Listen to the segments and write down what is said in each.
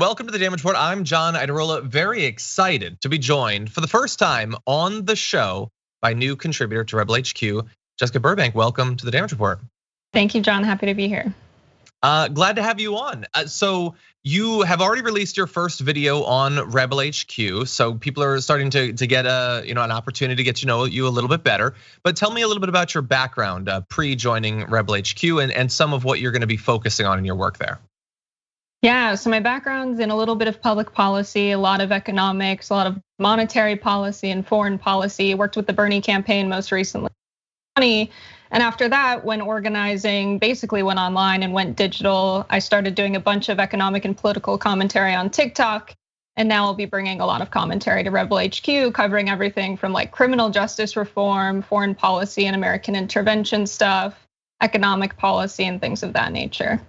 welcome to the Damage Report. I'm John Iadarola, very excited to be joined for the first time on the show by new contributor to Rebel HQ, Jessica Burbank. Welcome to the Damage Report. Thank you, John. Happy to be here. Glad to have you on. So you have already released your first video on Rebel HQ, so people are starting to get an opportunity to get to know you a little bit better. But tell me a little bit about your background pre-joining Rebel HQ and some of what you're going to be focusing on in your work there. Yeah, so my background's in a little bit of public policy, a lot of economics, a lot of monetary policy and foreign policy. Worked with the Bernie campaign most recently. And after that, when organizing basically went online and went digital, I started doing a bunch of economic and political commentary on TikTok. And now I'll be bringing a lot of commentary to Rebel HQ, covering everything from like criminal justice reform, foreign policy and American intervention stuff, economic policy and things of that nature.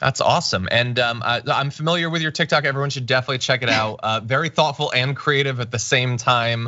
That's awesome. And I'm familiar with your TikTok. Everyone should definitely check it out. Very thoughtful and creative at the same time.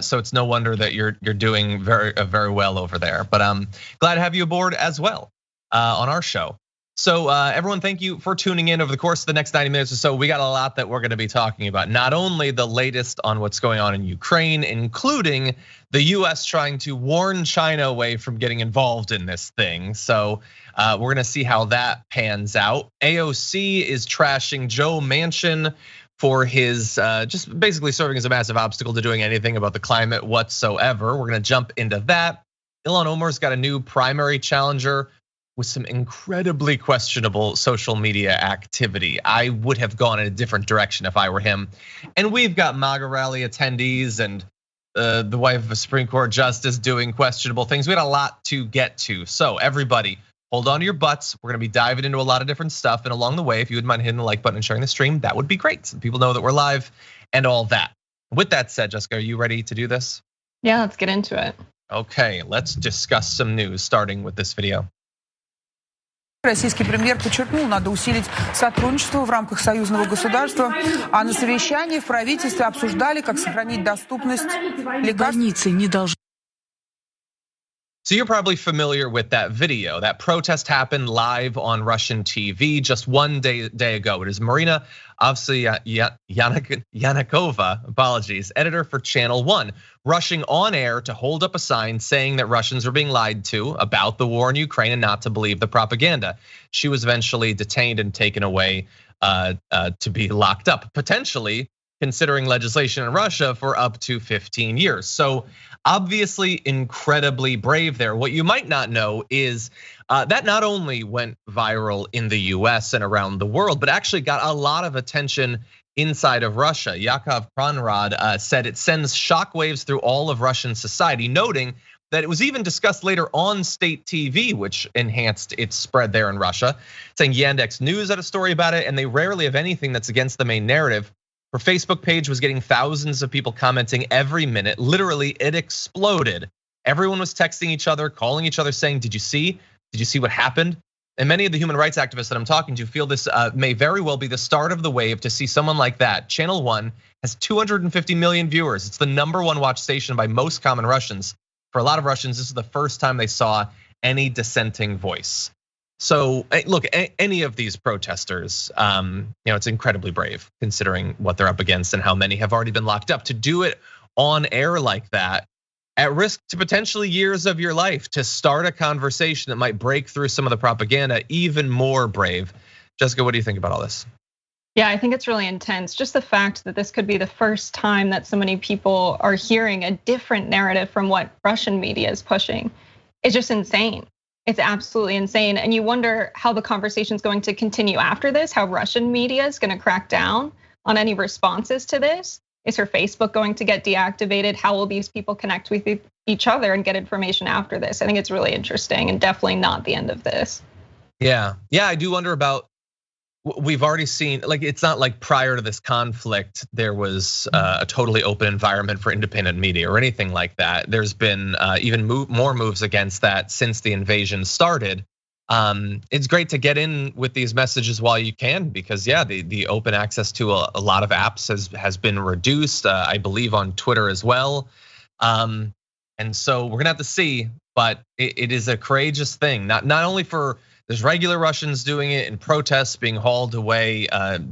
So it's no wonder that you're doing very well over there. But I'm glad to have you aboard as well on our show. So everyone, thank you for tuning in over the course of the next 90 minutes or so. We got a lot that we're going to be talking about. Not only the latest on what's going on in Ukraine, including the US trying to warn China away from getting involved in this thing. So we're going to see how that pans out. AOC is trashing Joe Manchin for his just basically serving as a massive obstacle to doing anything about the climate whatsoever. We're going to jump into that. Ilhan Omar's got a new primary challenger with some incredibly questionable social media activity. I would have gone in a different direction if I were him. And we've got MAGA rally attendees and the wife of a Supreme Court justice doing questionable things. We had a lot to get to. So everybody, hold on to your butts. We're gonna be diving into a lot of different stuff. And along the way, if you wouldn't mind hitting the like button and sharing the stream, that would be great. So people know that we're live and all that. With that said, Jessica, are you ready to do this? Yeah, let's get into it. Okay, let's discuss some news, starting with this video. Российский премьер подчеркнул, надо усилить сотрудничество в рамках союзного государства, а на совещании в правительстве обсуждали, как сохранить доступность лекарств. So you're probably familiar with that video. That protest happened live on Russian TV just one day ago. It is Marina Yanakova, editor for Channel 1, rushing on air to hold up a sign saying that Russians were being lied to about the war in Ukraine and not to believe the propaganda. She was eventually detained and taken away to be locked up, potentially considering legislation in Russia for up to 15 years. So obviously incredibly brave there. What you might not know is that not only went viral in the US and around the world, but actually got a lot of attention inside of Russia. Yakov Kronrad said it sends shockwaves through all of Russian society, noting that it was even discussed later on state TV, which enhanced its spread there in Russia, saying Yandex News had a story about it, and they rarely have anything that's against the main narrative. Her Facebook page was getting thousands of people commenting every minute. Literally, it exploded. Everyone was texting each other, calling each other, saying, "Did you see? Did you see what happened?" And many of the human rights activists that I'm talking to feel this may very well be the start of the wave to see someone like that. Channel 1 has 250 million viewers. It's the #1 watch station by most common Russians. For a lot of Russians, this is the first time they saw any dissenting voice. So look, any of these protesters, it's incredibly brave considering what they're up against and how many have already been locked up. To do it on air like that, at risk to potentially years of your life, to start a conversation that might break through some of the propaganda, even more brave. Jessica, what do you think about all this? Yeah, I think it's really intense. Just the fact that this could be the first time that so many people are hearing a different narrative from what Russian media is pushing is just insane. It's absolutely insane. And you wonder how the conversation is going to continue after this, how Russian media is going to crack down on any responses to this. Is her Facebook going to get deactivated? How will these people connect with each other and get information after this? I think it's really interesting and definitely not the end of this. Yeah, I do wonder about, we've already seen, like, it's not like prior to this conflict, there was a totally open environment for independent media or anything like that. There's been even more moves against that since the invasion started. It's great to get in with these messages while you can, because yeah, the open access to a lot of apps has been reduced, I believe on Twitter as well. And so we're gonna have to see, but it is a courageous thing, not only for There's regular Russians doing it in protests, being hauled away.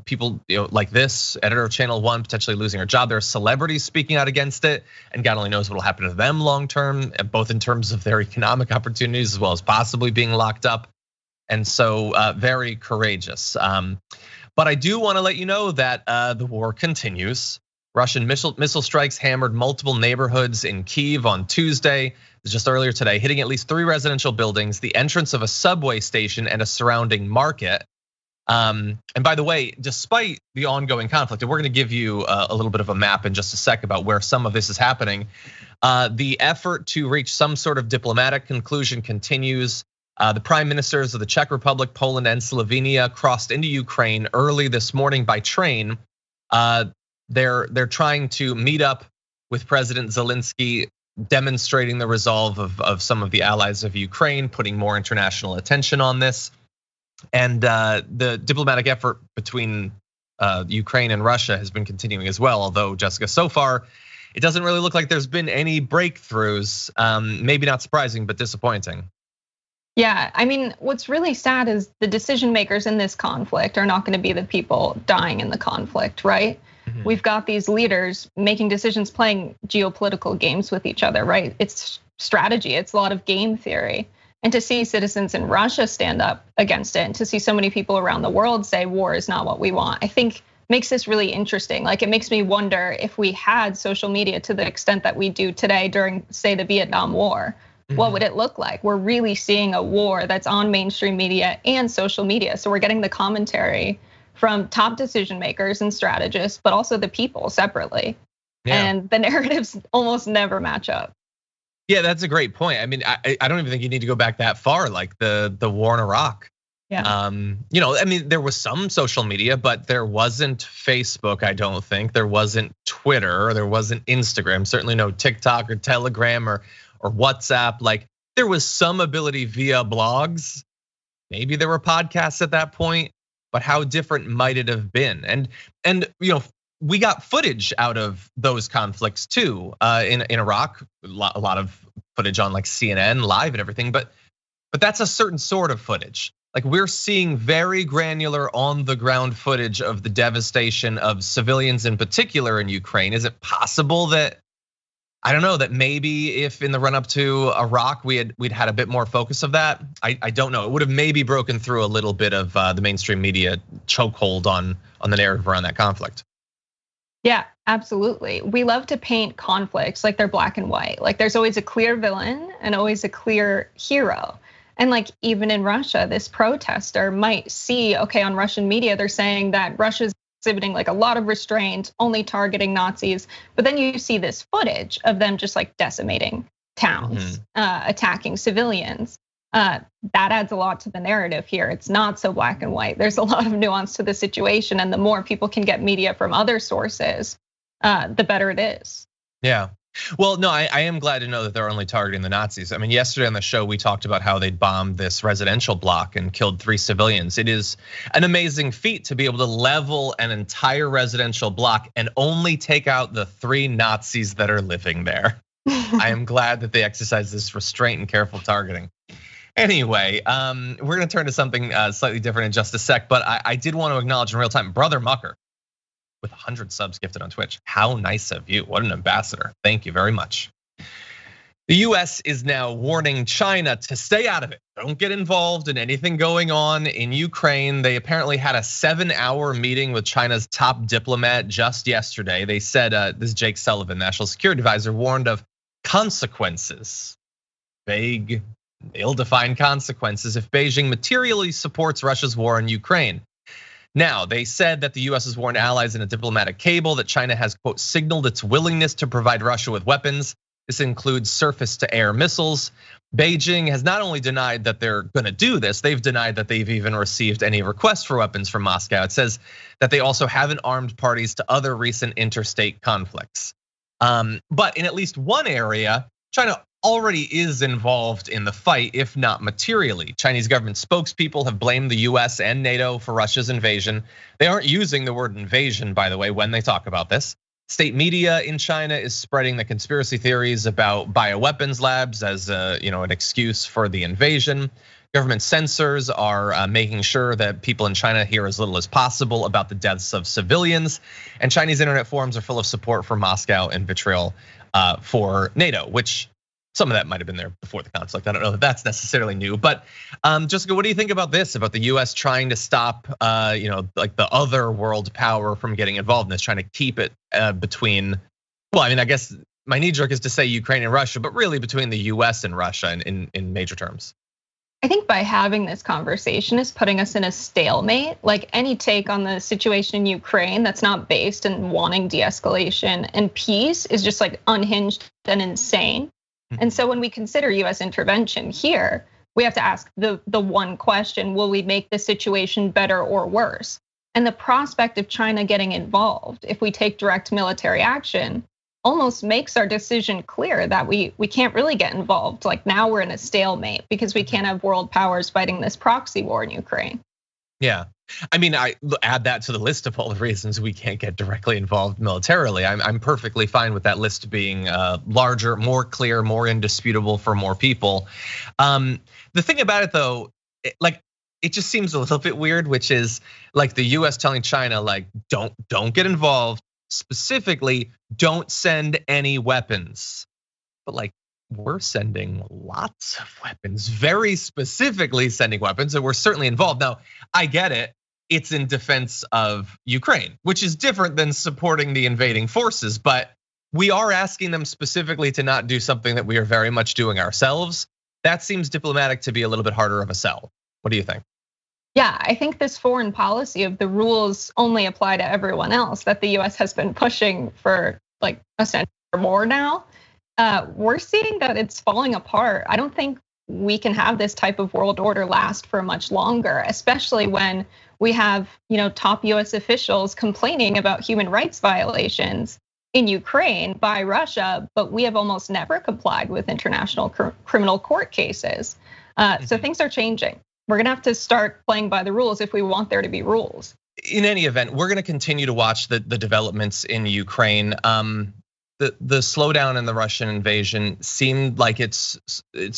People like this editor of Channel 1 potentially losing her job. There are celebrities speaking out against it, and God only knows what will happen to them long term, both in terms of their economic opportunities as well as possibly being locked up. And so very courageous. But I do want to let you know that the war continues. Russian missile strikes hammered multiple neighborhoods in Kyiv on Tuesday, just earlier today, hitting at least 3 residential buildings, the entrance of a subway station, and a surrounding market. And by the way, despite the ongoing conflict, and we're going to give you a little bit of a map in just a sec about where some of this is happening, the effort to reach some sort of diplomatic conclusion continues. The prime ministers of the Czech Republic, Poland, and Slovenia crossed into Ukraine early this morning by train. They're trying to meet up with President Zelensky, demonstrating the resolve of some of the allies of Ukraine, putting more international attention on this. And the diplomatic effort between Ukraine and Russia has been continuing as well. Although, Jessica, so far, it doesn't really look like there's been any breakthroughs. Maybe not surprising, but disappointing. Yeah, I mean, what's really sad is the decision makers in this conflict are not going to be the people dying in the conflict, right? We've got these leaders making decisions, playing geopolitical games with each other, right? It's strategy, it's a lot of game theory. And to see citizens in Russia stand up against it, and to see so many people around the world say war is not what we want, I think makes this really interesting. Like, it makes me wonder if we had social media to the extent that we do today during, say, the Vietnam War, what would it look like? We're really seeing a war that's on mainstream media and social media. So we're getting the commentary from top decision makers and strategists, but also the people separately. Yeah. And the narratives almost never match up. Yeah, that's a great point. I mean, I don't even think you need to go back that far, like the war in Iraq. Yeah. I mean, there was some social media, but there wasn't Facebook, I don't think. There wasn't Twitter, or there wasn't Instagram, certainly no TikTok or Telegram or WhatsApp. Like, there was some ability via blogs. Maybe there were podcasts at that point, but how different might it have been? And we got footage out of those conflicts too. In Iraq, a lot of footage on like CNN live and everything, but that's a certain sort of footage. Like, we're seeing very granular on the ground footage of the devastation of civilians in particular in Ukraine. Is it possible that, I don't know, that maybe if in the run up to Iraq we'd had a bit more focus of that? I don't know. It would have maybe broken through a little bit of the mainstream media chokehold on the narrative around that conflict. Yeah, absolutely. We love to paint conflicts like they're black and white. Like, there's always a clear villain and always a clear hero. And like, even in Russia, this protester might see, okay, on Russian media, they're saying that Russia's exhibiting like a lot of restraint, only targeting Nazis. But then you see this footage of them just like decimating towns, attacking civilians. That adds a lot to the narrative here. It's not so black and white. There's a lot of nuance to the situation, and the more people can get media from other sources, the better it is. Yeah. Well, no, I am glad to know that they're only targeting the Nazis. I mean, yesterday on the show, we talked about how they'd bombed this residential block and killed 3 civilians. It is an amazing feat to be able to level an entire residential block and only take out the 3 Nazis that are living there. I am glad that they exercise this restraint and careful targeting. Anyway, we're gonna turn to something slightly different in just a sec, but I did want to acknowledge in real time, Brother Mucker, with 100 subs gifted on Twitch. How nice of you, what an ambassador. Thank you very much. The US is now warning China to stay out of it. Don't get involved in anything going on in Ukraine. They apparently had a 7-hour meeting with China's top diplomat just yesterday. They said, this is Jake Sullivan, National Security Advisor, warned of consequences, vague, ill-defined consequences if Beijing materially supports Russia's war in Ukraine. Now, they said that the US has warned allies in a diplomatic cable that China has, quote, signaled its willingness to provide Russia with weapons. This includes surface-to-air missiles. Beijing has not only denied that they're gonna do this, they've denied that they've even received any requests for weapons from Moscow. It says that they also haven't armed parties to other recent interstate conflicts. But in at least one area, China already is involved in the fight, if not materially. Chinese government spokespeople have blamed the US and NATO for Russia's invasion. They aren't using the word invasion, by the way, when they talk about this. State media in China is spreading the conspiracy theories about bioweapons labs as an excuse for the invasion. Government censors are making sure that people in China hear as little as possible about the deaths of civilians. And Chinese internet forums are full of support for Moscow and vitriol for NATO, which some of that might have been there before the conflict. I don't know that that's necessarily new, but Jessica, what do you think about this? About the U.S. trying to stop, like the other world power from getting involved in this, trying to keep it between? Well, I mean, I guess my knee jerk is to say Ukraine and Russia, but really between the U.S. and Russia in major terms. I think by having this conversation is putting us in a stalemate. Like any take on the situation in Ukraine that's not based in wanting de-escalation and peace is just like unhinged and insane. And so when we consider US intervention here, we have to ask the one question: will we make the situation better or worse? And the prospect of China getting involved, if we take direct military action, almost makes our decision clear that we can't really get involved. Like now we're in a stalemate because we can't have world powers fighting this proxy war in Ukraine. Yeah, I mean, I add that to the list of all the reasons we can't get directly involved militarily. I'm perfectly fine with that list being larger, more clear, more indisputable for more people. The thing about it though, it just seems a little bit weird, which is like the US telling China, like, don't get involved. Specifically, don't send any weapons. But like, we're sending lots of weapons, very specifically sending weapons, and we're certainly involved. Now, I get it, it's in defense of Ukraine, which is different than supporting the invading forces, but we are asking them specifically to not do something that we are very much doing ourselves. That seems diplomatic to be a little bit harder of a sell. What do you think? Yeah, I think this foreign policy of the rules only apply to everyone else that the US has been pushing for like a century or more now, we're seeing that it's falling apart. I don't think we can have this type of world order last for much longer, especially when we have, top US officials complaining about human rights violations in Ukraine by Russia, but we have almost never complied with international criminal court cases. So things are changing. We're gonna have to start playing by the rules if we want there to be rules. In any event, we're gonna continue to watch the developments in Ukraine. The slowdown in the Russian invasion seemed like it's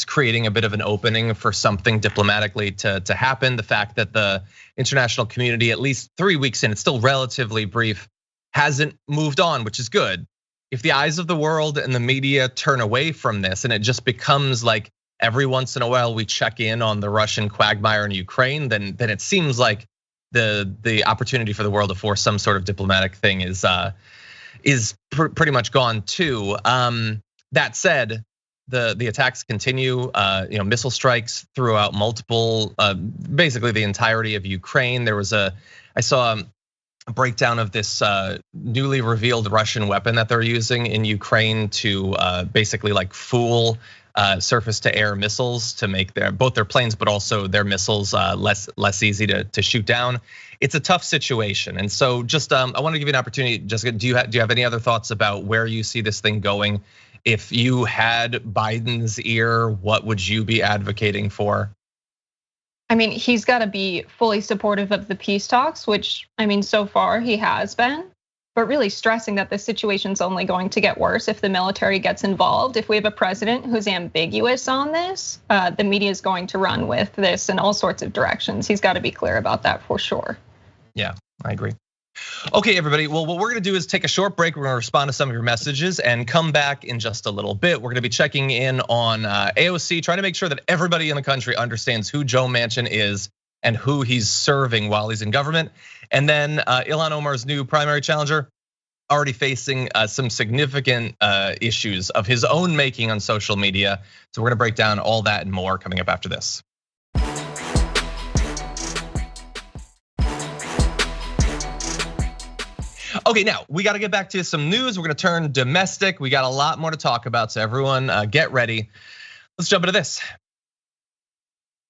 creating a bit of an opening for something diplomatically to happen. The fact that the international community, at least 3 weeks in, it's still relatively brief, hasn't moved on, which is good. If the eyes of the world and the media turn away from this and it just becomes like every once in a while we check in on the Russian quagmire in Ukraine, then it seems like the opportunity for the world to force some sort of diplomatic thing is pretty much gone too. That said, the attacks continue. Missile strikes throughout multiple, basically the entirety of Ukraine. I saw a breakdown of this newly revealed Russian weapon that they're using in Ukraine to basically like fool surface-to-air missiles to make both their planes, but also their missiles less easy to shoot down. It's a tough situation, and so just I want to give you an opportunity. Jessica, do you have any other thoughts about where you see this thing going? If you had Biden's ear, what would you be advocating for? I mean, he's got to be fully supportive of the peace talks, which I mean, so far he has been. But really stressing that the situation's only going to get worse if the military gets involved. If we have a president who's ambiguous on this, the media is going to run with this in all sorts of directions. He's got to be clear about that for sure. Yeah, I agree. Okay, everybody. Well, what we're gonna do is take a short break. We're gonna respond to some of your messages and come back in just a little bit. We're gonna be checking in on AOC, trying to make sure that everybody in the country understands who Joe Manchin is and who he's serving while he's in government. And then Ilhan Omar's new primary challenger, already facing some significant issues of his own making on social media. So we're gonna break down all that and more coming up after this. Okay, now we got to get back to some news. We're gonna turn domestic. We got a lot more to talk about, so everyone get ready. Let's jump into this.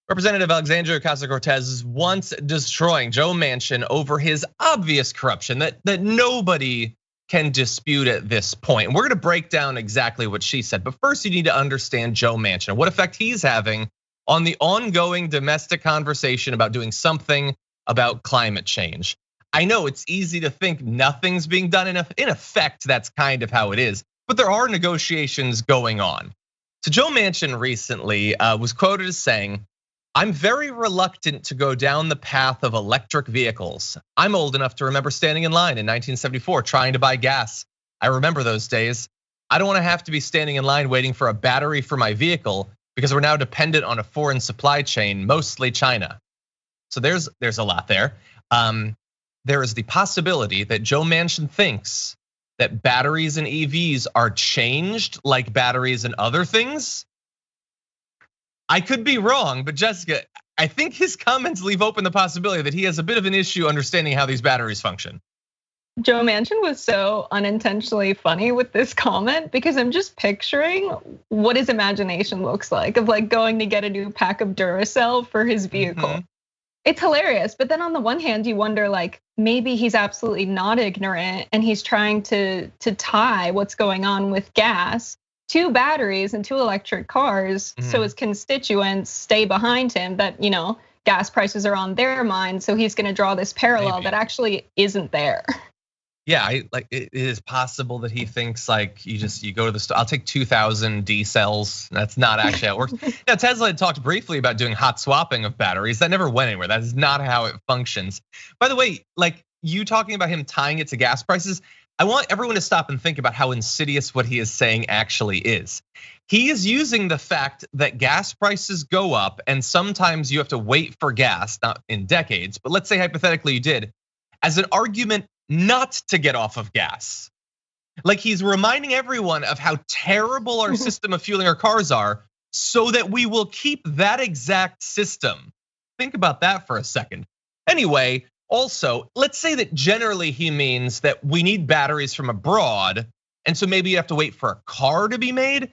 Representative Alexandria Ocasio-Cortez is once destroying Joe Manchin over his obvious corruption that nobody can dispute at this point. And we're gonna break down exactly what she said. But first, you need to understand Joe Manchin and what effect he's having on the ongoing domestic conversation about doing something about climate change. I know it's easy to think nothing's being done. In effect, that's kind of how it is. But there are negotiations going on. So Joe Manchin recently was quoted as saying, I'm very reluctant to go down the path of electric vehicles. I'm old enough to remember standing in line in 1974 trying to buy gas. I remember those days. I don't want to have to be standing in line waiting for a battery for my vehicle because we're now dependent on a foreign supply chain, mostly China. So there's a lot there. There is the possibility that Joe Manchin thinks that batteries and EVs are changed like batteries and other things. I could be wrong, but Jessica, I think his comments leave open the possibility that he has a bit of an issue understanding how these batteries function. Joe Manchin was so unintentionally funny with this comment because I'm just picturing what his imagination looks like of like going to get a new pack of Duracell for his vehicle. It's hilarious, but then on the one hand, you wonder like maybe he's absolutely not ignorant and he's trying to tie what's going on with gas to batteries and to electric cars so his constituents stay behind him, that gas prices are on their mind, so he's gonna draw this parallel that actually isn't there. Yeah, it is possible that he thinks like you go to the store. I'll take 2,000 D cells. That's not actually how it works. Now Tesla had talked briefly about doing hot swapping of batteries. That never went anywhere. That is not how it functions. By the way, like you talking about him tying it to gas prices, I want everyone to stop and think about how insidious what he is saying actually is. He is using the fact that gas prices go up and sometimes you have to wait for gas, not in decades, but let's say hypothetically you did, as an argument not to get off of gas. Like he's reminding everyone of how terrible our system of fueling our cars are so that we will keep that exact system. Think about that for a second. Anyway, also, let's say that generally he means that we need batteries from abroad, and so maybe you have to wait for a car to be made.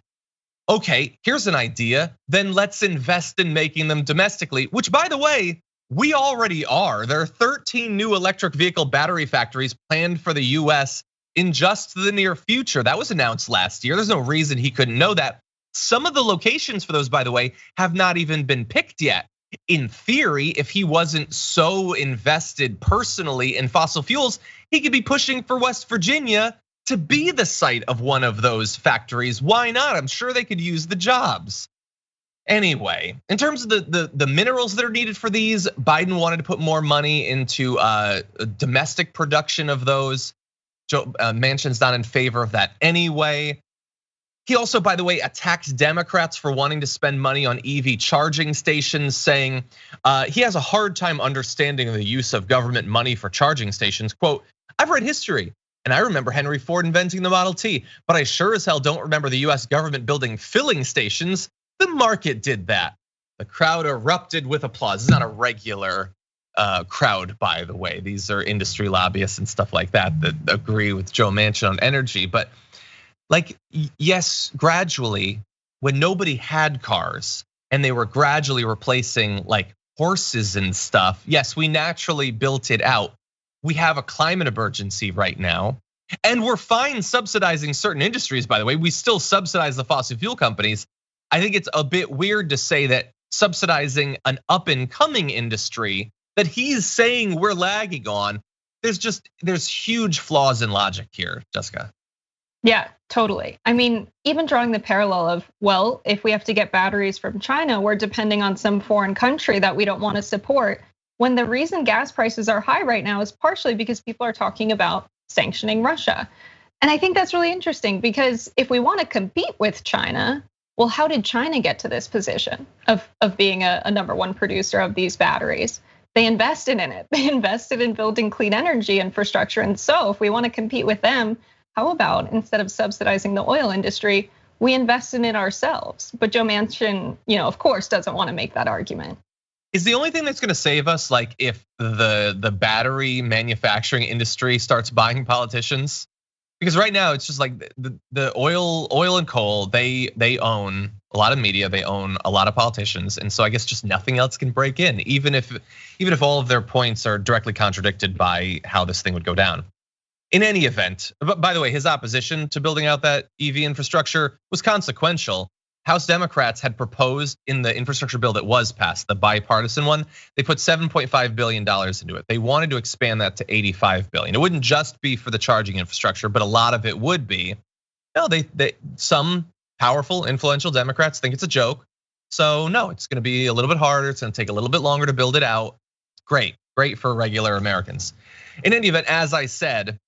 Okay, here's an idea. Then let's invest in making them domestically, which by the way, we already are. There are 13 new electric vehicle battery factories planned for the US in just the near future. That was announced last year. There's no reason he couldn't know that. Some of the locations for those, by the way, have not even been picked yet. In theory, if he wasn't so invested personally in fossil fuels, he could be pushing for West Virginia to be the site of one of those factories. Why not? I'm sure they could use the jobs. Anyway, in terms of the minerals that are needed for these, Biden wanted to put more money into domestic production of those. Joe Manchin's not in favor of that anyway. He also, by the way, attacks Democrats for wanting to spend money on EV charging stations, saying he has a hard time understanding the use of government money for charging stations. Quote, I've read history and I remember Henry Ford inventing the Model T, but I sure as hell don't remember the US government building filling stations. The market did that. The crowd erupted with applause. This is not a regular crowd, by the way. These are industry lobbyists and stuff like that agree with Joe Manchin on energy. But like, yes, gradually, when nobody had cars and they were gradually replacing like horses and stuff, yes, we naturally built it out. We have a climate emergency right now. And we're fine subsidizing certain industries, by the way. We still subsidize the fossil fuel companies. I think it's a bit weird to say that subsidizing an up and coming industry that he's saying we're lagging on, there's huge flaws in logic here, Jessica. Yeah, totally. I mean, even drawing the parallel of, well, if we have to get batteries from China, we're depending on some foreign country that we don't want to support. When the reason gas prices are high right now is partially because people are talking about sanctioning Russia. And I think that's really interesting because if we want to compete with China, well, how did China get to this position of being a #1 producer of these batteries? They invested in it. They invested in building clean energy infrastructure. And so if we want to compete with them, how about instead of subsidizing the oil industry, we invest in it ourselves? But Joe Manchin, of course, doesn't want to make that argument. Is the only thing that's gonna save us like if the battery manufacturing industry starts buying politicians? Because right now it's just like the oil and coal, they own a lot of media, they own a lot of politicians, and so I guess just nothing else can break in, even if all of their points are directly contradicted by how this thing would go down. In any event, but by the way, his opposition to building out that EV infrastructure was consequential. House Democrats had proposed in the infrastructure bill that was passed, the bipartisan one, they put $7.5 billion into it. They wanted to expand that to $85 billion. It wouldn't just be for the charging infrastructure, but a lot of it would be. No, some powerful, influential Democrats think it's a joke. So no, it's gonna be a little bit harder. It's gonna take a little bit longer to build it out. Great for regular Americans. In any event, as I said,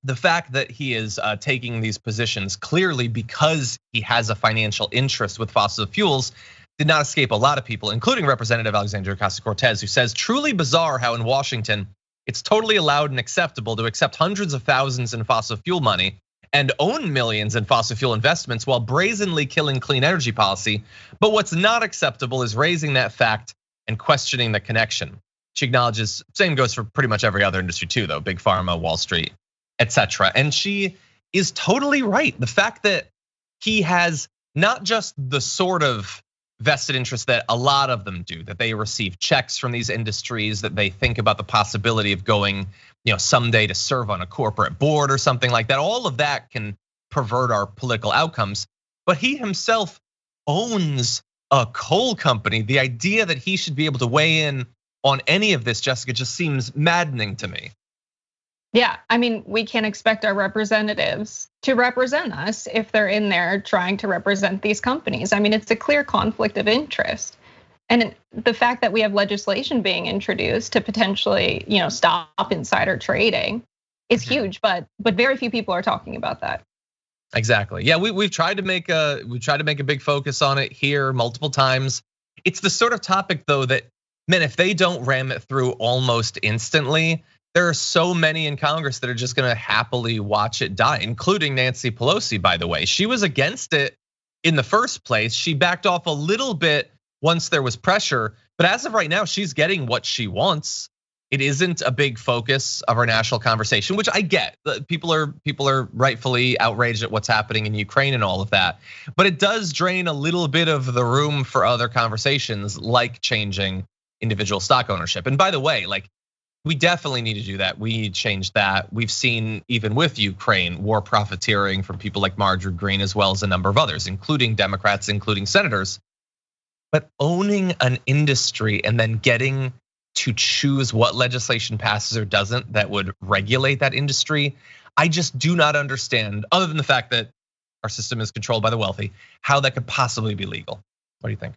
the fact that he is taking these positions clearly because he has a financial interest with fossil fuels did not escape a lot of people, including Representative Alexandria Ocasio-Cortez, who says, truly bizarre how in Washington, it's totally allowed and acceptable to accept hundreds of thousands in fossil fuel money and own millions in fossil fuel investments while brazenly killing clean energy policy. But what's not acceptable is raising that fact and questioning the connection. She acknowledges, same goes for pretty much every other industry too, though, big pharma, Wall Street, etc. And she is totally right. The fact that he has not just the sort of vested interest that a lot of them do, that they receive checks from these industries, that they think about the possibility of going, someday to serve on a corporate board or something like that. All of that can pervert our political outcomes. But he himself owns a coal company. The idea that he should be able to weigh in on any of this, Jessica, just seems maddening to me. Yeah, I mean, we can't expect our representatives to represent us if they're in there trying to represent these companies. I mean, it's a clear conflict of interest. And the fact that we have legislation being introduced to potentially, stop insider trading is huge, but very few people are talking about that. Exactly. Yeah, we've tried to make a big focus on it here multiple times. It's the sort of topic though that, man, if they don't ram it through almost instantly, there are so many in Congress that are just gonna happily watch it die, including Nancy Pelosi, by the way. She was against it in the first place. She backed off a little bit once there was pressure, but as of right now, she's getting what she wants. It isn't a big focus of our national conversation, which I get. People are rightfully outraged at what's happening in Ukraine and all of that. But it does drain a little bit of the room for other conversations, like changing individual stock ownership. And by the way, we definitely need to do that. We need to change that. We've seen, even with Ukraine, war profiteering from people like Marjorie Greene, as well as a number of others, including Democrats, including senators. But owning an industry and then getting to choose what legislation passes or doesn't that would regulate that industry, I just do not understand, other than the fact that our system is controlled by the wealthy, how that could possibly be legal. What do you think?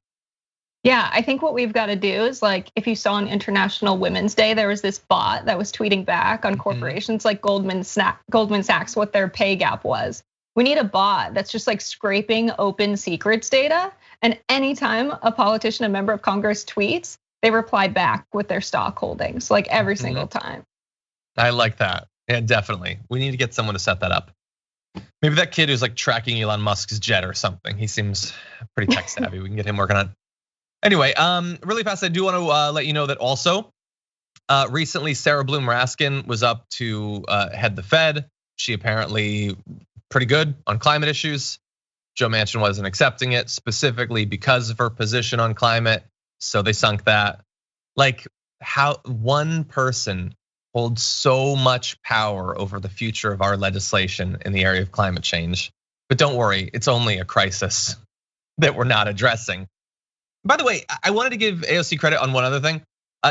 Yeah, I think what we've got to do is, if you saw on International Women's Day, there was this bot that was tweeting back on corporations like Goldman Sachs what their pay gap was. We need a bot that's just scraping open secrets data, and anytime a politician, a member of Congress tweets, they reply back with their stock holdings, every single time. I like that. Yeah, definitely. We need to get someone to set that up. Maybe that kid who's tracking Elon Musk's jet or something. He seems pretty tech savvy. We can get him working on it. Anyway, really fast, I do want to let you know that also recently Sarah Bloom Raskin was up to head the Fed. She apparently pretty good on climate issues. Joe Manchin wasn't accepting it specifically because of her position on climate, so they sunk that. How one person holds so much power over the future of our legislation in the area of climate change. But don't worry, it's only a crisis that we're not addressing. By the way, I wanted to give AOC credit on one other thing.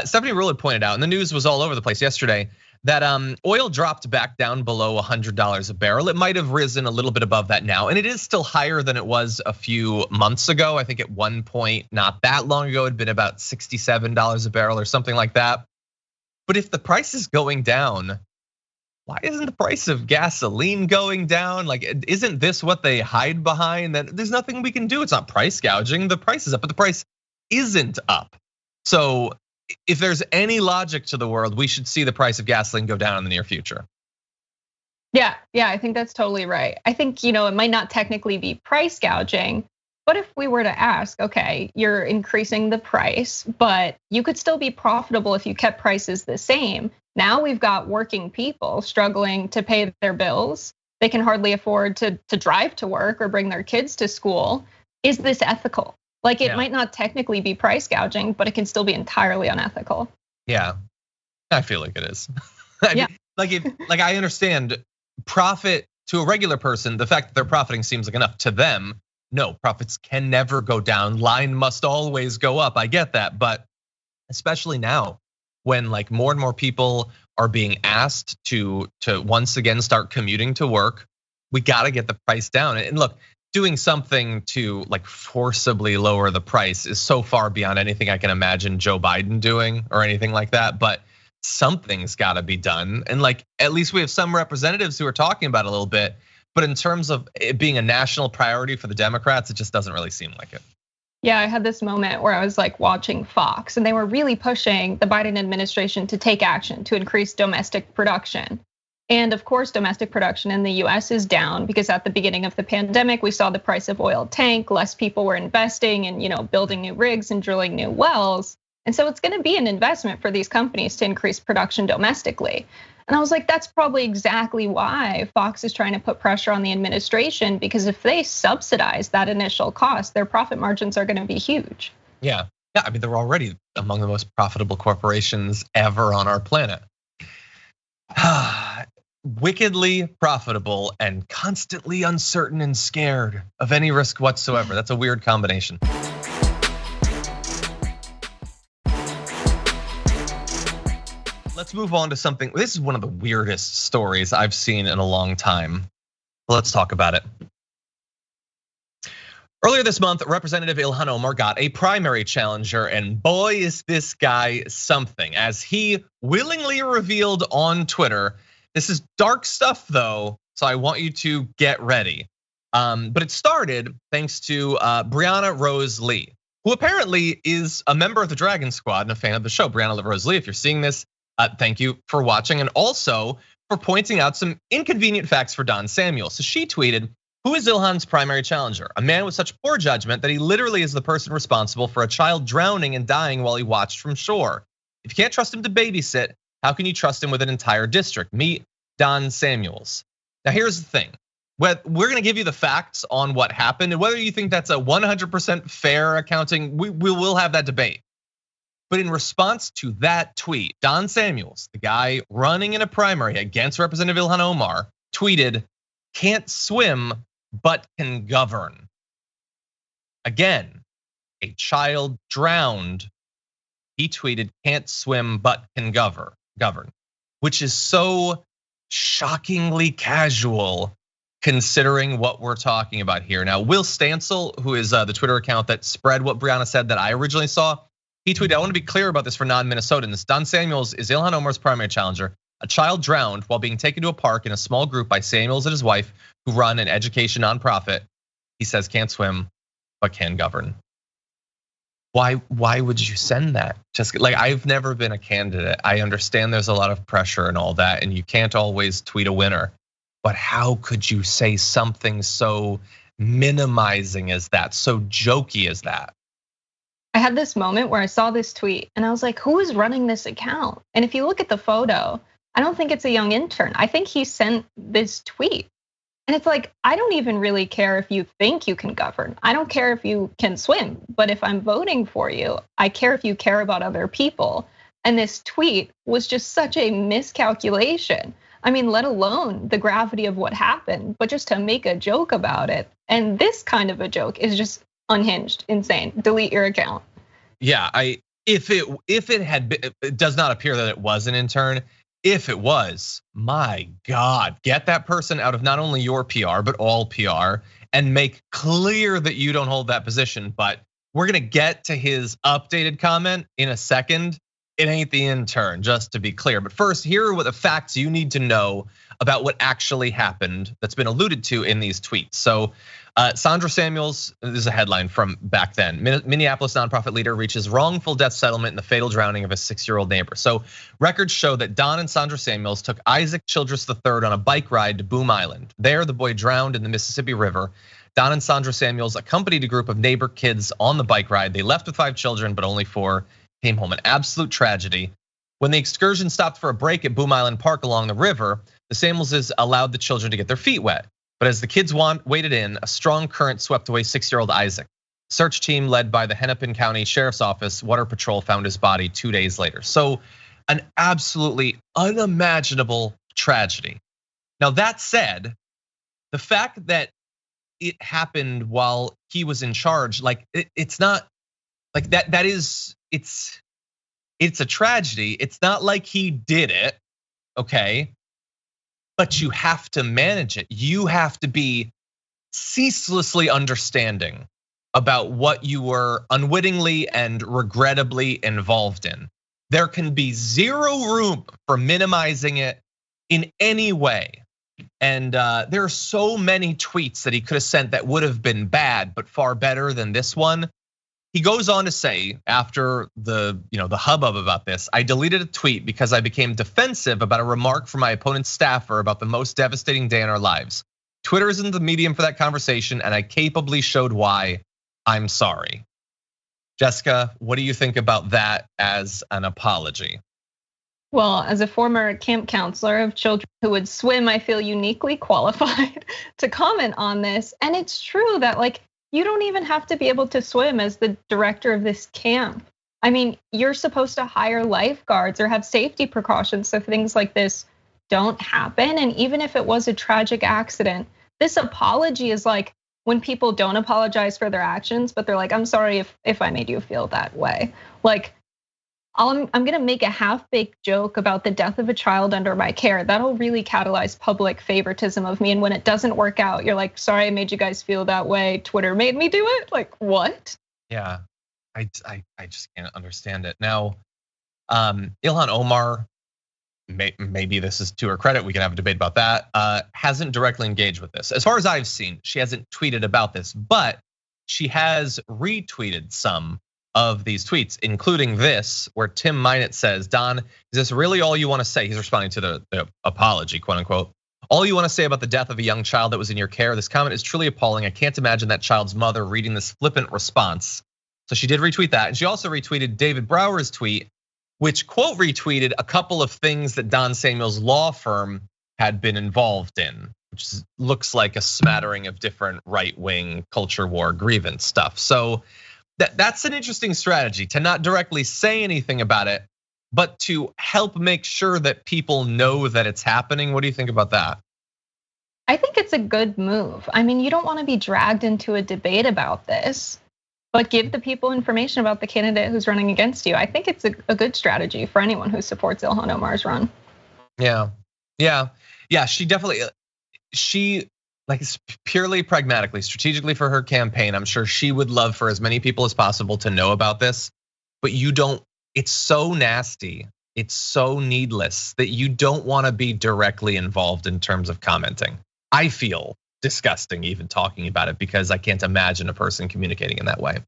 Stephanie Ruhle had pointed out, and the news was all over the place yesterday, that oil dropped back down below $100 a barrel. It might have risen a little bit above that now, and it is still higher than it was a few months ago. I think at one point, not that long ago, it had been about $67 a barrel or something like that. But if the price is going down, why isn't the price of gasoline going down? Isn't this what they hide behind? That there's nothing we can do. It's not price gouging. The price is up, but the price isn't up. So if there's any logic to the world, we should see the price of gasoline go down in the near future. Yeah, I think that's totally right. I think, it might not technically be price gouging, but if we were to ask, okay, you're increasing the price, but you could still be profitable if you kept prices the same. Now we've got working people struggling to pay their bills. They can hardly afford to drive to work or bring their kids to school. Is this ethical? It might not technically be price gouging, but it can still be entirely unethical. Yeah, I feel like it is. I understand profit to a regular person. The fact that they're profiting seems like enough to them. No, profits can never go down. Line must always go up. I get that, but especially now, when more and more people are being asked to once again start commuting to work, we got to get the price down. And look, doing something to like forcibly lower the price is so far beyond anything I can imagine Joe Biden doing or anything like that. But something's got to be done. And like, at least we have some representatives who are talking about it a little bit. But in terms of it being a national priority for the Democrats, it just doesn't really seem like it. Yeah, I had this moment where I was like watching Fox and they were really pushing the Biden administration to take action to increase domestic production. And of course, domestic production in the US is down because at the beginning of the pandemic, we saw the price of oil tank, less people were investing in building new rigs and drilling new wells. And so it's gonna be an investment for these companies to increase production domestically. And I was like, that's probably exactly why Fox is trying to put pressure on the administration, because if they subsidize that initial cost, their profit margins are gonna be huge. Yeah, I mean, they're already among the most profitable corporations ever on our planet. Wickedly profitable and constantly uncertain and scared of any risk whatsoever. That's a weird combination. Let's move on to something. This is one of the weirdest stories I've seen in a long time. Let's talk about it. Earlier this month, Representative Ilhan Omar got a primary challenger, and boy, is this guy something, as he willingly revealed on Twitter. This is dark stuff though, so I want you to get ready. But it started thanks to Brianna Rose Lee, who apparently is a member of the Dragon Squad and a fan of the show. Brianna Rose Lee, if you're seeing this, thank you for watching and also for pointing out some inconvenient facts for Don Samuel. So she tweeted, "Who is Ilhan's primary challenger? A man with such poor judgment that he literally is the person responsible for a child drowning and dying while he watched from shore. If you can't trust him to babysit, how can you trust him with an entire district? Meet Don Samuels." Now here's the thing. We're gonna give you the facts on what happened, and whether you think that's a 100% fair accounting, we will have that debate. But in response to that tweet, Don Samuels, the guy running in a primary against Representative Ilhan Omar, tweeted, "Can't swim, but can govern." Again, a child drowned. He tweeted, "Can't swim, but can govern," which is so shockingly casual considering what we're talking about here. Now, Will Stancil, who is the Twitter account that spread what Brianna said that I originally saw, he tweeted, "I want to be clear about this for non-Minnesotans. Don Samuels is Ilhan Omar's primary challenger. A child drowned while being taken to a park in a small group by Samuels and his wife, who run an education nonprofit. He says can't swim, but can govern." Why would you send that? Just like, I've never been a candidate. I understand there's a lot of pressure and all that, and you can't always tweet a winner. But how could you say something so minimizing as that, so jokey as that? I had this moment where I saw this tweet and I was like, who is running this account? And if you look at the photo, I don't think it's a young intern. I think he sent this tweet. And it's like, I don't even really care if you think you can govern. I don't care if you can swim. But if I'm voting for you, I care if you care about other people. And this tweet was just such a miscalculation. I mean, let alone the gravity of what happened, but just to make a joke about it. And this kind of a joke is just unhinged, insane. Delete your account. Yeah, if it had been, it does not appear that it was an intern. If it was, my God, get that person out of not only your PR, but all PR, and make clear that you don't hold that position. But we're gonna get to his updated comment in a second. It ain't the intern, just to be clear. But first, here are what the facts you need to know about what actually happened that's been alluded to in these tweets. So Sandra Samuels, this is a headline from back then. Minneapolis nonprofit leader reaches wrongful death settlement in the fatal drowning of a 6-year-old neighbor. So records show that Don and Sandra Samuels took Isaac Childress III on a bike ride to Boom Island. There, the boy drowned in the Mississippi River. Don and Sandra Samuels accompanied a group of neighbor kids on the bike ride. They left with 5 children, but only 4 came home. An absolute tragedy. When the excursion stopped for a break at Boom Island Park along the river, the Samuelses allowed the children to get their feet wet. But as the kids waded in, a strong current swept away 6-year-old Isaac. Search team led by the Hennepin County Sheriff's Office Water Patrol found his body 2 days later. So an absolutely unimaginable tragedy. Now that said, the fact that it happened while he was in charge, like it's not like that is, it's a tragedy. It's not like he did it, okay? But you have to manage it. You have to be ceaselessly understanding about what you were unwittingly and regrettably involved in. There can be zero room for minimizing it in any way. And there are so many tweets that he could have sent that would have been bad, but far better than this one. He goes on to say, after the hubbub about this, I deleted a tweet because I became defensive about a remark from my opponent's staffer about the most devastating day in our lives. Twitter isn't the medium for that conversation, and I capably showed why. I'm sorry. Jessica, what do you think about that as an apology? Well, as a former camp counselor of children who would swim, I feel uniquely qualified to comment on this. And it's true that you don't even have to be able to swim as the director of this camp. I mean, you're supposed to hire lifeguards or have safety precautions so things like this don't happen. And even if it was a tragic accident, this apology is like when people don't apologize for their actions, but they're like, I'm sorry if I made you feel that way. I'm gonna make a half-baked joke about the death of a child under my care. That'll really catalyze public favoritism of me. And when it doesn't work out, you're like, sorry, I made you guys feel that way. Twitter made me do it. What? Yeah, I just can't understand it. Now, Ilhan Omar, maybe this is to her credit, we can have a debate about that, hasn't directly engaged with this. As far as I've seen, she hasn't tweeted about this, but she has retweeted some of these tweets, including this, where Tim Minett says, Don, is this really all you want to say? He's responding to the apology, quote unquote. All you want to say about the death of a young child that was in your care? This comment is truly appalling. I can't imagine that child's mother reading this flippant response. So she did retweet that. And she also retweeted David Brower's tweet, which quote retweeted a couple of things that Don Samuel's law firm had been involved in, which looks like a smattering of different right-wing culture war grievance stuff. So that's an interesting strategy, to not directly say anything about it, but to help make sure that people know that it's happening. What do you think about that? I think it's a good move. I mean, you don't want to be dragged into a debate about this, but give the people information about the candidate who's running against you. I think it's a good strategy for anyone who supports Ilhan Omar's run. Yeah, she definitely, purely pragmatically, strategically for her campaign, I'm sure she would love for as many people as possible to know about this, but it's so nasty, it's so needless that you don't want to be directly involved in terms of commenting. I feel disgusting even talking about it because I can't imagine a person communicating in that way.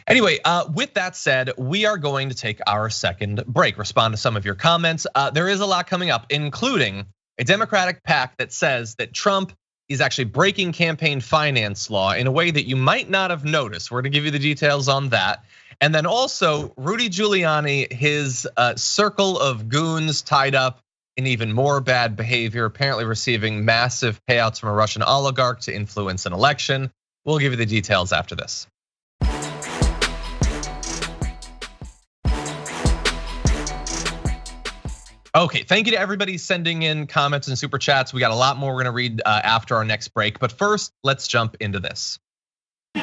Anyway, with that said, we are going to take our second break, respond to some of your comments. There is a lot coming up, including a Democratic PAC that says that Trump is actually breaking campaign finance law in a way that you might not have noticed. We're gonna give you the details on that. And then also Rudy Giuliani, his circle of goons tied up in even more bad behavior, apparently receiving massive payouts from a Russian oligarch to influence an election. We'll give you the details after this. Okay, thank you to everybody sending in comments and super chats. We got a lot more we're gonna read after our next break, but first, let's jump into this.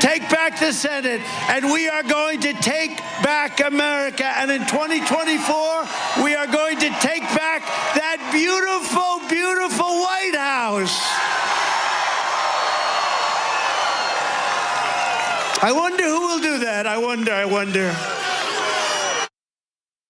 Take back the Senate, and we are going to take back America. And in 2024, we are going to take back that beautiful, beautiful White House. I wonder who will do that. I wonder.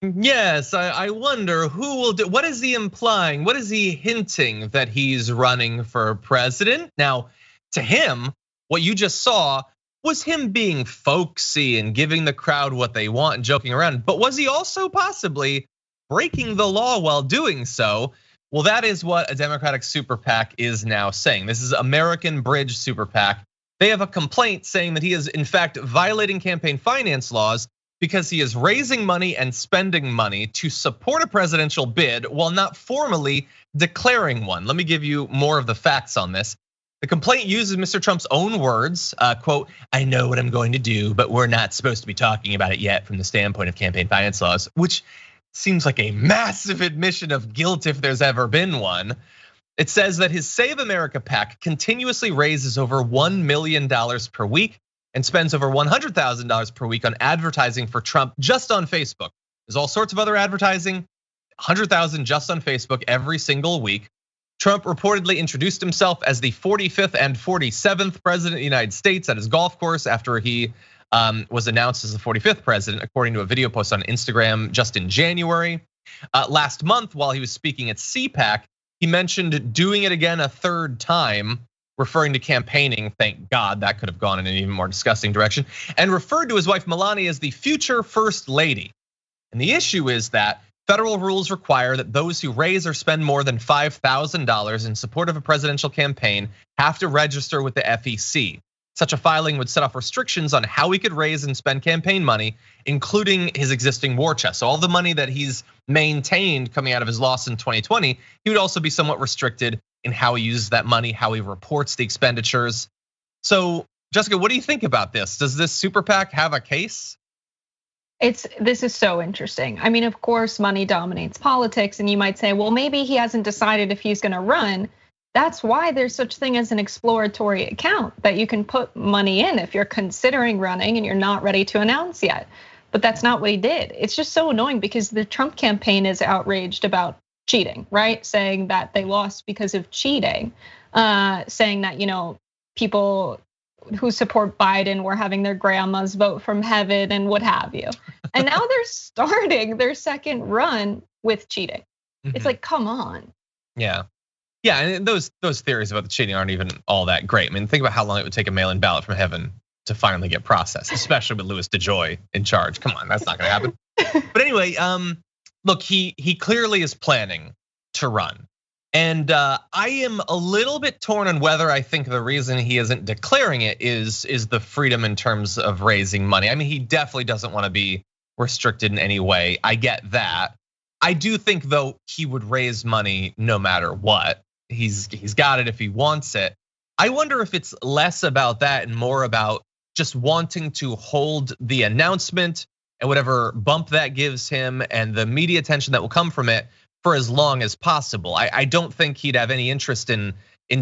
Yes, I wonder who will do. What is he implying? What is he hinting that he's running for president? Now, to him, what you just saw was him being folksy and giving the crowd what they want and joking around. But was he also possibly breaking the law while doing so? Well, that is what a Democratic super PAC is now saying. This is American Bridge Super PAC. They have a complaint saying that he is in fact violating campaign finance laws because he is raising money and spending money to support a presidential bid while not formally declaring one. Let me give you more of the facts on this. The complaint uses Mr. Trump's own words, quote, I know what I'm going to do, but we're not supposed to be talking about it yet from the standpoint of campaign finance laws, which seems like a massive admission of guilt if there's ever been one. It says that his Save America PAC continuously raises over $1 million per week and spends over $100,000 per week on advertising for Trump just on Facebook. There's all sorts of other advertising, 100,000 just on Facebook every single week. Trump reportedly introduced himself as the 45th and 47th president of the United States at his golf course after he was announced as the 45th president, according to a video post on Instagram just in January. Last month, while he was speaking at CPAC, he mentioned doing it again a third time, referring to campaigning. Thank God, that could have gone in an even more disgusting direction, and referred to his wife Melania as the future first lady. And the issue is that federal rules require that those who raise or spend more than $5,000 in support of a presidential campaign have to register with the FEC. Such a filing would set off restrictions on how he could raise and spend campaign money, including his existing war chest. So all the money that he's maintained coming out of his loss in 2020, he would also be somewhat restricted in how he uses that money, how he reports the expenditures. So Jessica, what do you think about this? Does this super PAC have a case? This is so interesting. I mean, of course, money dominates politics, and you might say, well, maybe he hasn't decided if he's gonna run. That's why there's such thing as an exploratory account that you can put money in if you're considering running and you're not ready to announce yet. But that's not what he did. It's just so annoying because the Trump campaign is outraged about cheating, right? Saying that they lost because of cheating, saying that, people who support Biden were having their grandmas vote from heaven and what have you. And now they're starting their second run with cheating. It's like, come on. Yeah, and those theories about the cheating aren't even all that great. I mean, think about how long it would take a mail-in ballot from heaven to finally get processed, especially with Louis DeJoy in charge. Come on, that's not gonna happen. But anyway, look, he clearly is planning to run. And I am a little bit torn on whether I think the reason he isn't declaring it is the freedom in terms of raising money. I mean, he definitely doesn't want to be restricted in any way. I get that. I do think though he would raise money no matter what. He's got it if he wants it. I wonder if it's less about that and more about just wanting to hold the announcement and whatever bump that gives him and the media attention that will come from it for as long as possible. I don't think he'd have any interest in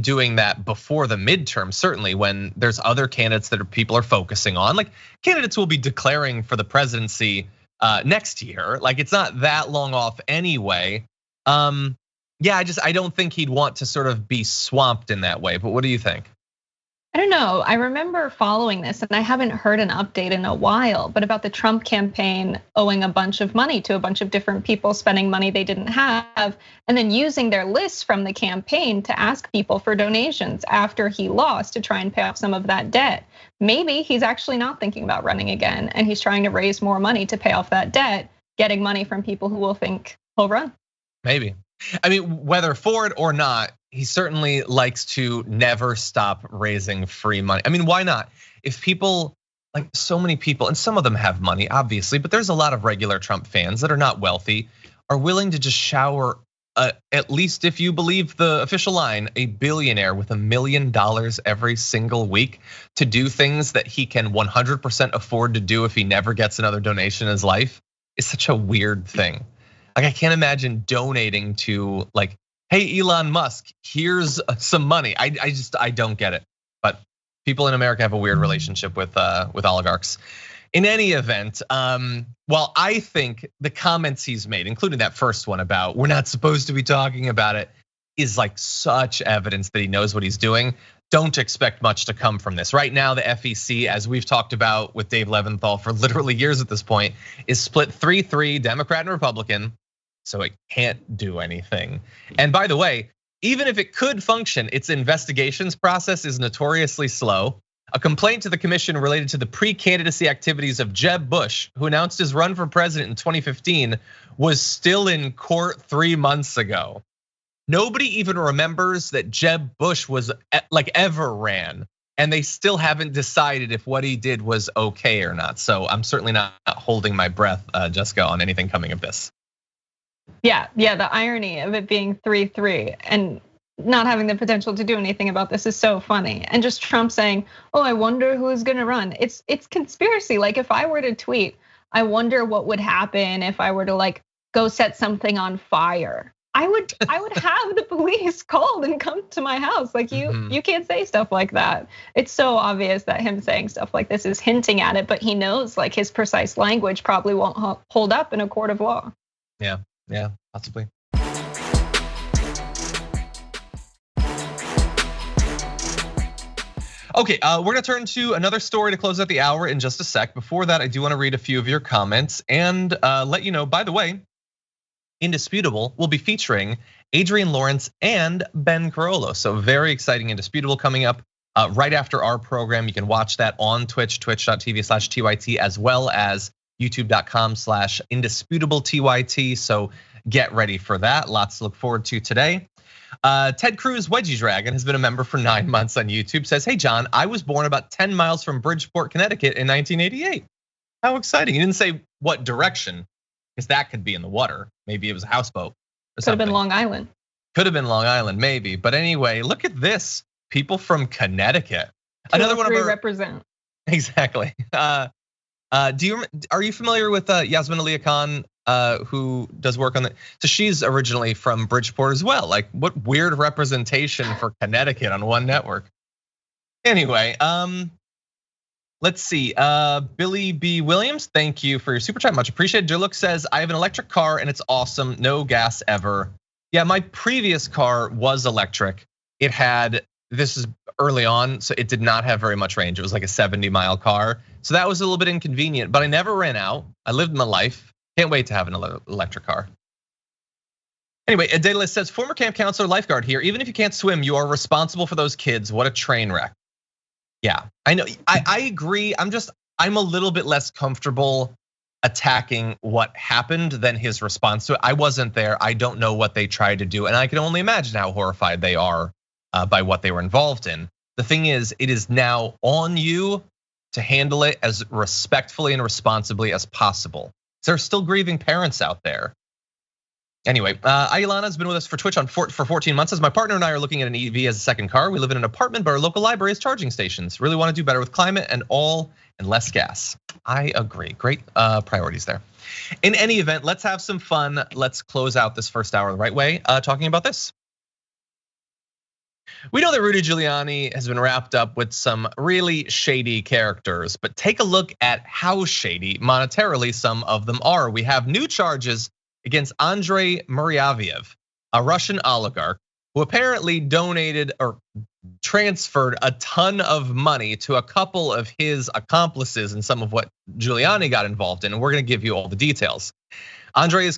doing that before the midterm, certainly when there's other candidates that people are focusing on. Like candidates will be declaring for the presidency next year. Like it's not that long off anyway. Yeah, I don't think he'd want to sort of be swamped in that way. But what do you think? I don't know. I remember following this, and I haven't heard an update in a while, but about the Trump campaign owing a bunch of money to a bunch of different people, spending money they didn't have, and then using their lists from the campaign to ask people for donations after he lost to try and pay off some of that debt. Maybe he's actually not thinking about running again, and he's trying to raise more money to pay off that debt, getting money from people who will think he'll run. Maybe. I mean, whether for it or not, he certainly likes to never stop raising free money. I mean, why not? If people, like so many people, and some of them have money, obviously, but there's a lot of regular Trump fans that are not wealthy, are willing to just shower, at least if you believe the official line, a billionaire with $1 million every single week to do things that he can 100% afford to do if he never gets another donation in his life is such a weird thing. Like I can't imagine donating to like, hey, Elon Musk, here's some money. I don't get it. But people in America have a weird relationship with oligarchs. In any event, while I think the comments he's made, including that first one about we're not supposed to be talking about it, is like such evidence that he knows what he's doing. Don't expect much to come from this. Right now, the FEC, as we've talked about with Dave Leventhal for literally years at this point, is split 3-3, Democrat and Republican. So it can't do anything. And by the way, even if it could function, its investigations process is notoriously slow. A complaint to the commission related to the pre-candidacy activities of Jeb Bush, who announced his run for president in 2015, was still in court 3 months ago. Nobody even remembers that Jeb Bush was like ever ran, and they still haven't decided if what he did was okay or not. So I'm certainly not holding my breath, Jessica, on anything coming of this. Yeah, the irony of it being 3-3 and not having the potential to do anything about this is so funny. And just Trump saying, "Oh, I wonder who's gonna run." It's conspiracy. Like if I were to tweet, I wonder what would happen if I were to like go set something on fire. I would have the police called and come to my house. Like you can't say stuff like that. It's so obvious that him saying stuff like this is hinting at it, but he knows like his precise language probably won't hold up in a court of law. Yeah, possibly. Okay, we're gonna turn to another story to close out the hour in just a sec. Before that, I do wanna read a few of your comments and let you know, by the way, Indisputable will be featuring Adrian Lawrence and Ben Carollo. So very exciting Indisputable coming up right after our program. You can watch that on Twitch, twitch.tv/TYT, as well as youtube.com/indisputable_TYT. So get ready for that. Lots to look forward to today. Ted Cruz Wedgie Dragon has been a member for 9 months on YouTube. Says, hey John, I was born about 10 miles from Bridgeport, Connecticut in 1988. How exciting. He didn't say what direction, because that could be in the water. Maybe it was a houseboat. Could have been Long Island. Could have been Long Island, maybe. But anyway, look at this. People from Connecticut. Another one of our represent. Exactly. Are you familiar with Yasmin Ali Khan, who does work on the? So she's originally from Bridgeport as well. Like, what weird representation for Connecticut on one network. Anyway, let's see. Billy B. Williams, thank you for your super chat, much appreciated. Durlook says, I have an electric car and it's awesome, no gas ever. Yeah, my previous car was electric. It had, this is early on, so it did not have very much range. It was like a 70-mile car. So that was a little bit inconvenient, but I never ran out. I lived my life. Can't wait to have an electric car. Anyway, Daedalus says, former camp counselor lifeguard here. Even if you can't swim, you are responsible for those kids. What a train wreck. Yeah, I know, I agree. I'm a little bit less comfortable attacking what happened than his response to it. I wasn't there. I don't know what they tried to do. And I can only imagine how horrified they are by what they were involved in. The thing is, it is now on you to handle it as respectfully and responsibly as possible. There are still grieving parents out there. Anyway, Ayalana's been with us for Twitch for 14 months. As my partner and I are looking at an EV as a second car. We live in an apartment, but our local library has charging stations. Really want to do better with climate and less gas. I agree, great priorities there. In any event, let's have some fun. Let's close out this first hour the right way, talking about this. We know that Rudy Giuliani has been wrapped up with some really shady characters, but take a look at how shady monetarily some of them are. We have new charges against Andrei Muravyev, a Russian oligarch who apparently donated or transferred a ton of money to a couple of his accomplices and some of what Giuliani got involved in. And we're gonna give you all the details. Andrei is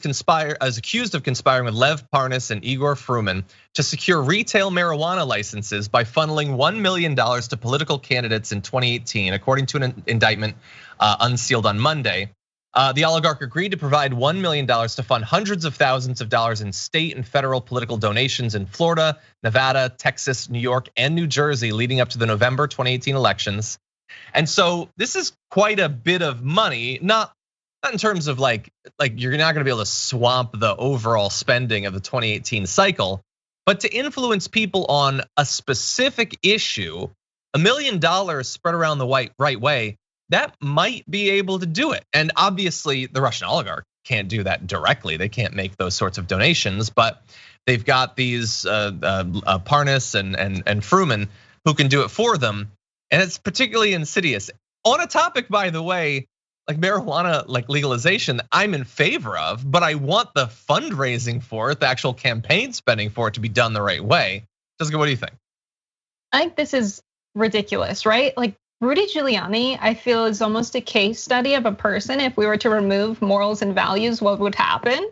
accused of conspiring with Lev Parnas and Igor Fruman to secure retail marijuana licenses by funneling $1 million to political candidates in 2018, according to an indictment unsealed on Monday. The oligarch agreed to provide $1 million to fund hundreds of thousands of dollars in state and federal political donations in Florida, Nevada, Texas, New York, and New Jersey leading up to the November 2018 elections. And so this is quite a bit of money, not in terms of like you're not gonna be able to swamp the overall spending of the 2018 cycle, but to influence people on a specific issue, $1 million spread around the right way, that might be able to do it. And obviously the Russian oligarch can't do that directly. They can't make those sorts of donations, but they've got these Parnas and Fruman who can do it for them. And it's particularly insidious. On a topic, by the way, like marijuana, like legalization, I'm in favor of, but I want the fundraising for it, the actual campaign spending for it to be done the right way. Jessica, what do you think? I think this is ridiculous, right? Like Rudy Giuliani, I feel is almost a case study of a person. If we were to remove morals and values, what would happen?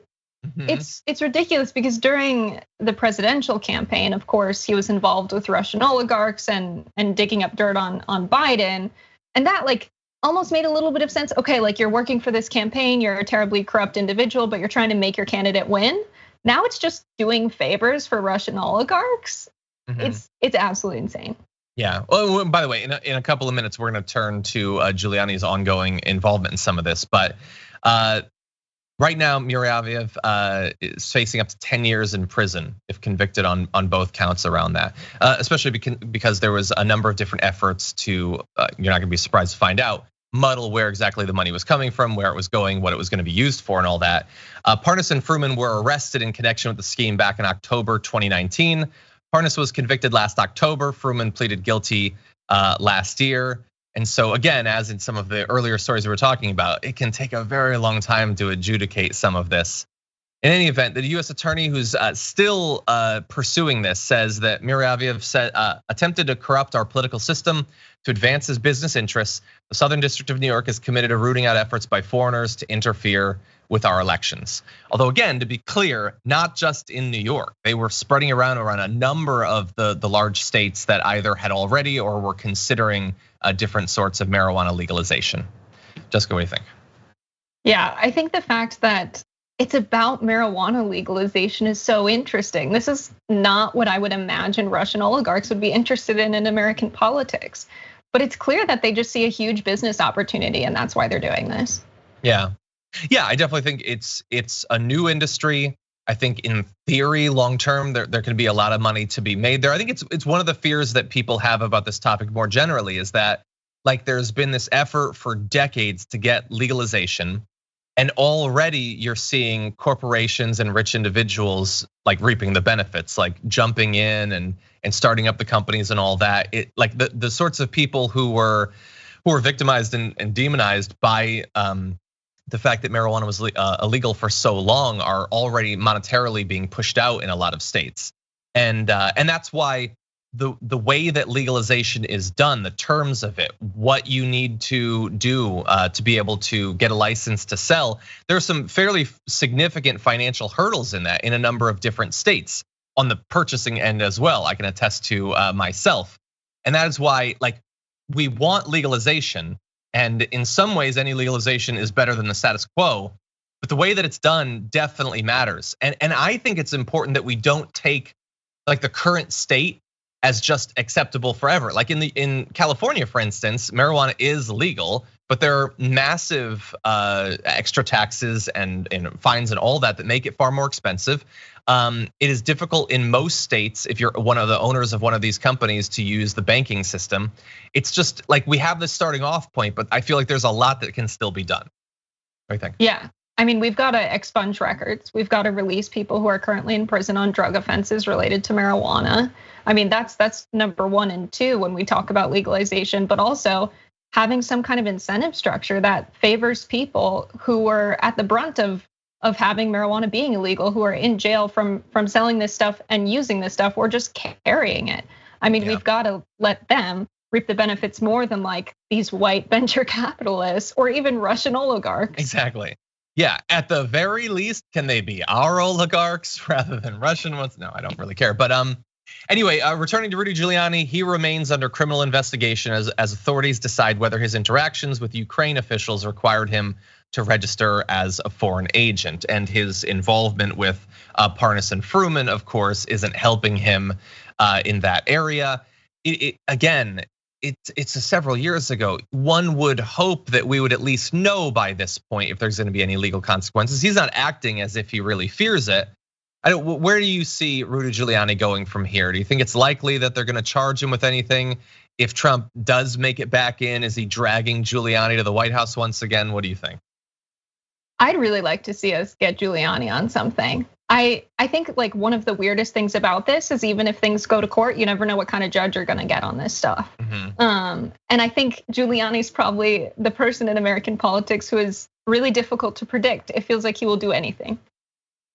It's ridiculous because during the presidential campaign, of course, he was involved with Russian oligarchs and digging up dirt on Biden. And that like almost made a little bit of sense. Okay, like you're working for this campaign, you're a terribly corrupt individual, but you're trying to make your candidate win. Now it's just doing favors for Russian oligarchs. It's absolutely insane. Yeah. Well, by the way, in a couple of minutes, we're going to turn to Giuliani's ongoing involvement in some of this. But right now, Muravyev is facing up to 10 years in prison if convicted on both counts around that. Especially because there was a number of different efforts to, you're not going to be surprised to find out, muddle where exactly the money was coming from, where it was going, what it was going to be used for, and all that. Parnas and Fruman were arrested in connection with the scheme back in October 2019. Parnas was convicted last October. Fruman pleaded guilty last year. And so again, as in some of the earlier stories we were talking about, it can take a very long time to adjudicate some of this. In any event, the U.S. attorney who's still pursuing this says that Muravyev attempted to corrupt our political system to advance his business interests. The Southern District of New York is committed to rooting out efforts by foreigners to interfere with our elections. Although again, to be clear, not just in New York. They were spreading around a number of the large states that either had already or were considering different sorts of marijuana legalization. Jessica, what do you think? Yeah, I think the fact that it's about marijuana legalization is so interesting. This is not what I would imagine Russian oligarchs would be interested in American politics. But it's clear that they just see a huge business opportunity, and that's why they're doing this. Yeah, I definitely think it's a new industry. I think in theory, long term, there can be a lot of money to be made there. I think it's one of the fears that people have about this topic more generally is that like there's been this effort for decades to get legalization. And already you're seeing corporations and rich individuals like reaping the benefits, like jumping in and starting up the companies and all that. It like the sorts of people who were victimized and demonized by the fact that marijuana was illegal for so long are already monetarily being pushed out in a lot of states, and that's why the way that legalization is done, the terms of it, what you need to do to be able to get a license to sell, there are some fairly significant financial hurdles in that in a number of different states on the purchasing end as well. I can attest to myself, and that is why like we want legalization, and in some ways any legalization is better than the status quo, but the way that it's done definitely matters. And I think it's important that we don't take like the current state as just acceptable forever. Like in California, for instance, marijuana is legal, but there are massive extra taxes and fines and all that make it far more expensive. It is difficult in most states if you're one of the owners of one of these companies to use the banking system. It's just like we have this starting off point, but I feel like there's a lot that can still be done. What do you think? Yeah. I mean, we've got to expunge records. We've got to release people who are currently in prison on drug offenses related to marijuana. I mean, that's number 1 and 2 when we talk about legalization, but also having some kind of incentive structure that favors people who were at the brunt of having marijuana being illegal, who are in jail from selling this stuff and using this stuff or just carrying it. I mean, we've got to let them reap the benefits more than like these white venture capitalists or even Russian oligarchs. Exactly. Yeah, at the very least, can they be our oligarchs rather than Russian ones? No, I don't really care. But anyway, returning to Rudy Giuliani, he remains under criminal investigation as authorities decide whether his interactions with Ukraine officials required him to register as a foreign agent. And his involvement with Parnas and Fruman, of course, isn't helping him in that area. It's several years ago. One would hope that we would at least know by this point if there's going to be any legal consequences. He's not acting as if he really fears it. Where do you see Rudy Giuliani going from here? Do you think it's likely that they're going to charge him with anything? If Trump does make it back in, is he dragging Giuliani to the White House once again? What do you think? I'd really like to see us get Giuliani on something. I think like one of the weirdest things about this is even if things go to court, you never know what kind of judge you're gonna get on this stuff. And I think Giuliani's probably the person in American politics who is really difficult to predict. It feels like he will do anything.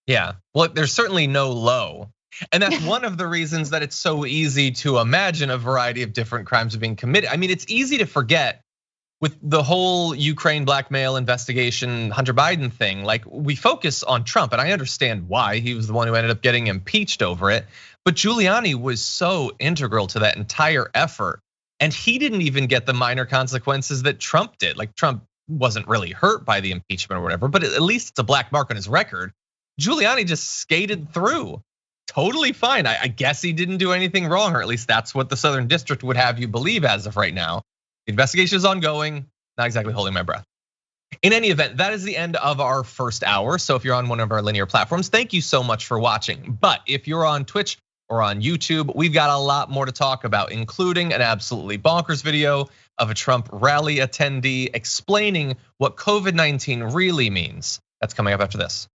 Yeah, well, there's certainly no low. And that's one of the reasons that it's so easy to imagine a variety of different crimes being committed. I mean, it's easy to forget with the whole Ukraine blackmail investigation, Hunter Biden thing, like we focus on Trump, and I understand why. He was the one who ended up getting impeached over it. But Giuliani was so integral to that entire effort. And he didn't even get the minor consequences that Trump did. Like Trump wasn't really hurt by the impeachment or whatever, but at least it's a black mark on his record. Giuliani just skated through. Totally fine. I guess he didn't do anything wrong, or at least that's what the Southern District would have you believe as of right now. The investigation is ongoing, not exactly holding my breath. In any event, that is the end of our first hour. So if you're on one of our linear platforms, thank you so much for watching. But if you're on Twitch or on YouTube, we've got a lot more to talk about, including an absolutely bonkers video of a Trump rally attendee explaining what COVID-19 really means. That's coming up after this.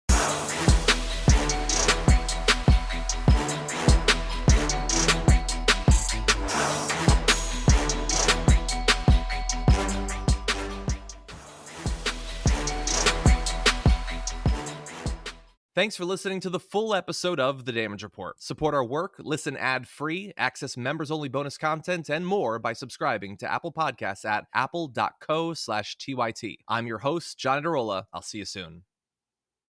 Thanks for listening to the full episode of The Damage Report. Support our work, listen ad-free, access members-only bonus content, and more by subscribing to Apple Podcasts at apple.co/TYT. I'm your host, John Adarola. I'll see you soon.